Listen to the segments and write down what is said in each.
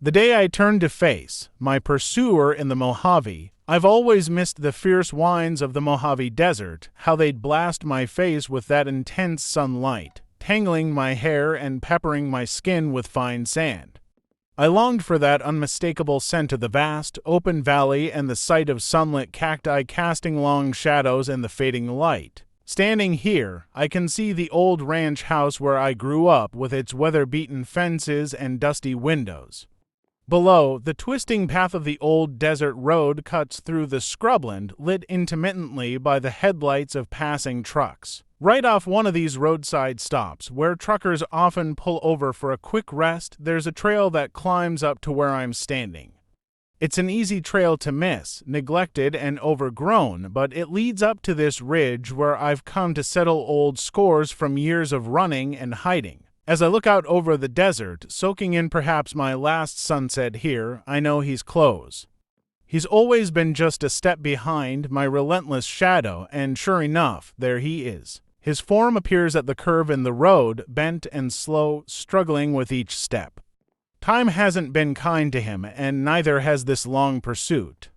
The day I turned to face my pursuer in the Mojave, I've always missed the fierce winds of the Mojave Desert, how they'd blast my face with that intense sunlight, tangling my hair and peppering my skin with fine sand. I longed for that unmistakable scent of the vast, open valley and the sight of sunlit cacti casting long shadows in the fading light. Standing here, I can see the old ranch house where I grew up with its weather-beaten fences and dusty windows. Below, the twisting path of the old desert road cuts through the scrubland lit intermittently by the headlights of passing trucks. Right off one of these roadside stops, where truckers often pull over for a quick rest, there's a trail that climbs up to where I'm standing. It's an easy trail to miss, neglected and overgrown, but it leads up to this ridge where I've come to settle old scores from years of running and hiding. As I look out over the desert, soaking in perhaps my last sunset here, I know he's close. He's always been just a step behind my relentless shadow, and sure enough, there he is. His form appears at the curve in the road, bent and slow, struggling with each step. Time hasn't been kind to him, and neither has this long pursuit.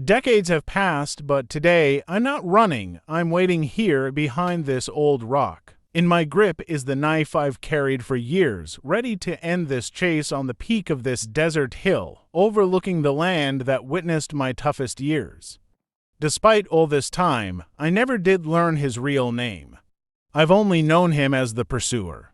Decades have passed, but today I'm not running. I'm waiting here behind this old rock. In my grip is the knife I've carried for years, ready to end this chase on the peak of this desert hill, overlooking the land that witnessed my toughest years. Despite all this time, I never did learn his real name. I've only known him as the Pursuer.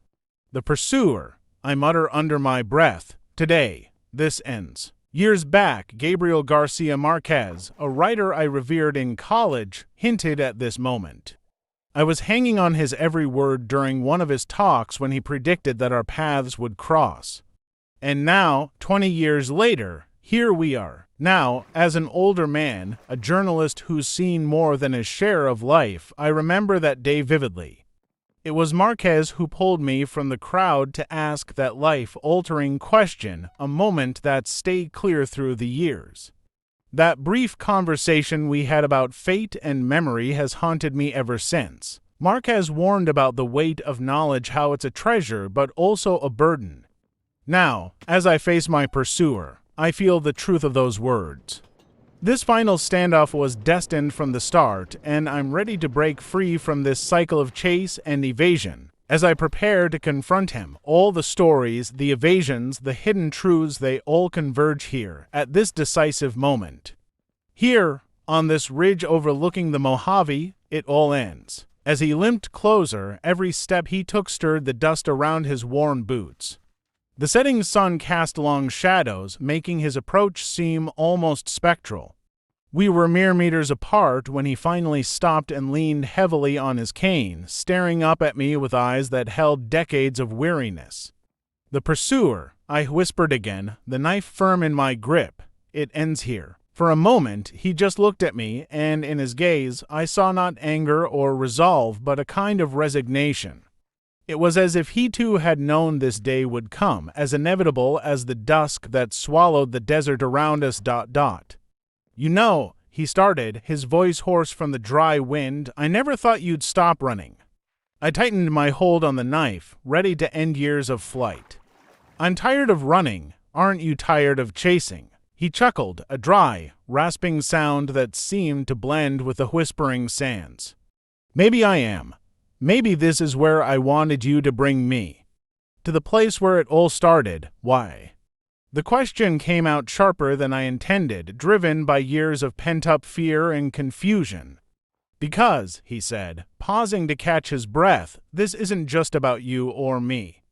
The Pursuer, I mutter under my breath. Today, this ends. Years back, Gabriel Garcia Marquez, a writer I revered in college, hinted at this moment. I was hanging on his every word during one of his talks when he predicted that our paths would cross. And now, 20 years later, here we are. Now, as an older man, a journalist who's seen more than his share of life, I remember that day vividly. It was Marquez who pulled me from the crowd to ask that life-altering question, a moment that stayed clear through the years. That brief conversation we had about fate and memory has haunted me ever since. Marquez warned about the weight of knowledge, how it's a treasure but also a burden. Now, as I face my pursuer, I feel the truth of those words. This final standoff was destined from the start, and I'm ready to break free from this cycle of chase and evasion. As I prepare to confront him, all the stories, the evasions, the hidden truths, they all converge here, at this decisive moment. Here, on this ridge overlooking the Mojave, it all ends. As he limped closer, every step he took stirred the dust around his worn boots. The setting sun cast long shadows, making his approach seem almost spectral. We were mere meters apart when he finally stopped and leaned heavily on his cane, staring up at me with eyes that held decades of weariness. The Pursuer, I whispered again, the knife firm in my grip. It ends here. For a moment, he just looked at me, and in his gaze, I saw not anger or resolve, but a kind of resignation. It was as if he too had known this day would come, as inevitable as the dusk that swallowed the desert around us. You know, he started, his voice hoarse from the dry wind, I never thought you'd stop running. I tightened my hold on the knife, ready to end years of flight. I'm tired of running. Aren't you tired of chasing? He chuckled, a dry, rasping sound that seemed to blend with the whispering sands. Maybe I am. Maybe this is where I wanted you to bring me. To the place where it all started. Why? The question came out sharper than I intended, driven by years of pent-up fear and confusion. Because, he said, pausing to catch his breath, this isn't just about you or me.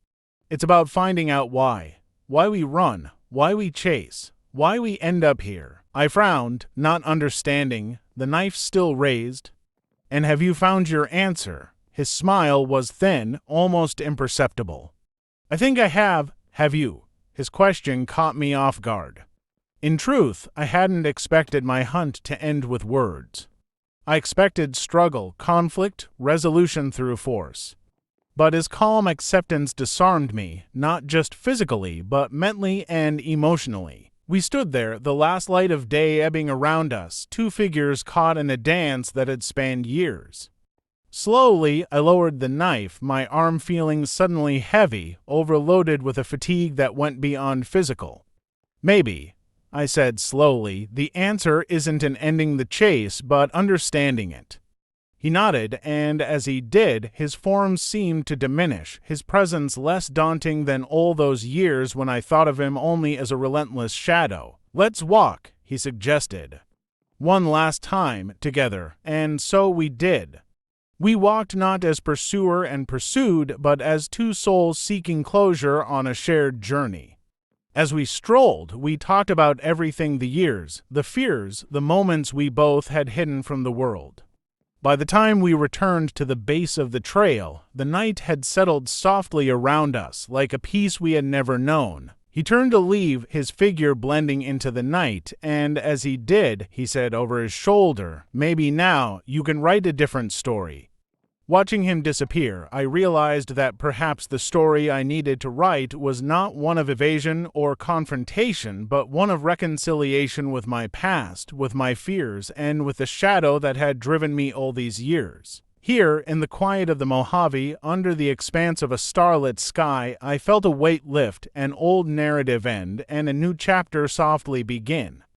It's about finding out why. Why we run, why we chase, why we end up here. I frowned, not understanding, the knife still raised. And have you found your answer? His smile was thin, almost imperceptible. I think I have you? His question caught me off guard. In truth, I hadn't expected my hunt to end with words. I expected struggle, conflict, resolution through force. But his calm acceptance disarmed me, not just physically, but mentally and emotionally. We stood there, the last light of day ebbing around us, two figures caught in a dance that had spanned years. Slowly, I lowered the knife, my arm feeling suddenly heavy, overloaded with a fatigue that went beyond physical. Maybe, I said slowly, the answer isn't in ending the chase, but understanding it. He nodded, and as he did, his form seemed to diminish, his presence less daunting than all those years when I thought of him only as a relentless shadow. Let's walk, he suggested. One last time, together, and so we did. We walked not as pursuer and pursued, but as two souls seeking closure on a shared journey. As we strolled, we talked about everything: the years, the fears, the moments we both had hidden from the world. By the time we returned to the base of the trail, the night had settled softly around us, like a peace we had never known. He turned to leave, his figure blending into the night, and as he did, he said over his shoulder, "Maybe now you can write a different story." Watching him disappear, I realized that perhaps the story I needed to write was not one of evasion or confrontation, but one of reconciliation with my past, with my fears, and with the shadow that had driven me all these years. Here, in the quiet of the Mojave, under the expanse of a starlit sky, I felt a weight lift, an old narrative end, and a new chapter softly begin.